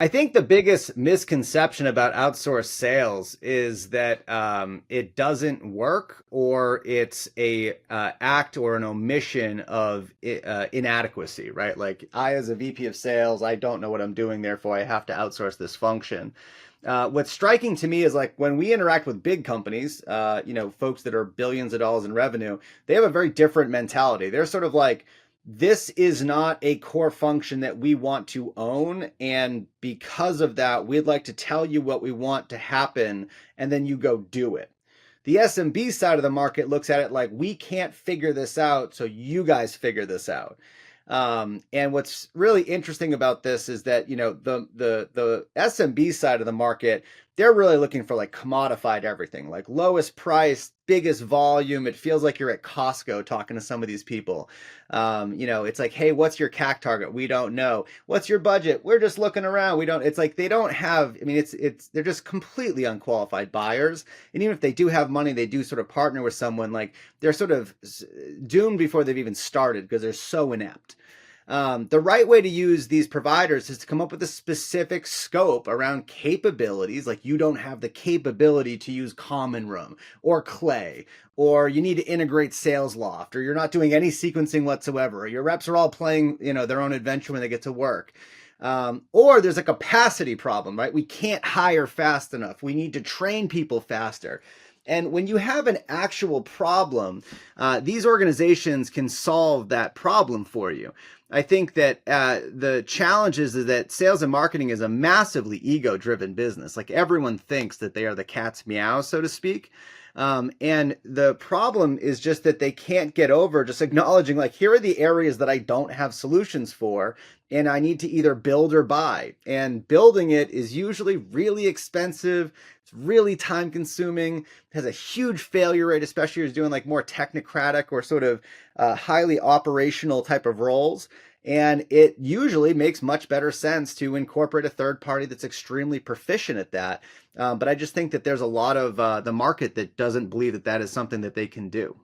I think the biggest misconception about outsourced sales is that it doesn't work, or it's a act or an omission of inadequacy, right? Like I, as a VP of sales, I don't know what I'm doing, therefore I have to outsource this function. What's striking to me is like when we interact with big companies, folks that are billions of dollars in revenue, they have a very different mentality. They're sort of like, this is not a core function that we want to own. And because of that, we'd like to tell you what we want to happen, and then you go do it. The SMB side of the market looks at it like, we can't figure this out, so you guys figure this out. And what's really interesting about this is that, the SMB side of the market, they're really looking for like commodified everything, like lowest price, biggest volume. It feels like you're at Costco talking to some of these people. It's like, hey, what's your CAC target? We don't know. What's your budget? We're just looking around. We don't. It's like they don't have. I mean, they're just completely unqualified buyers. And even if they do have money, they do sort of partner with someone. Like they're sort of doomed before they've even started because they're so inept. The right way to use these providers is to come up with a specific scope around capabilities. Like you don't have the capability to use Common Room or Clay, or you need to integrate SalesLoft, or you're not doing any sequencing whatsoever, or your reps are all playing, their own adventure when they get to work. Or there's a capacity problem, right? We can't hire fast enough. We need to train people faster. And when you have an actual problem, these organizations can solve that problem for you. I think that the challenge is that sales and marketing is a massively ego-driven business. Like everyone thinks that they are the cat's meow, so to speak. And the problem is just that they can't get over just acknowledging, like, here are the areas that I don't have solutions for, and I need to either build or buy. And building it is usually really expensive. It's really time consuming, has a huge failure rate, especially if you're doing like more technocratic or sort of highly operational type of roles. And it usually makes much better sense to incorporate a third party that's extremely proficient at that. But I just think that there's a lot of the market that doesn't believe that that is something that they can do.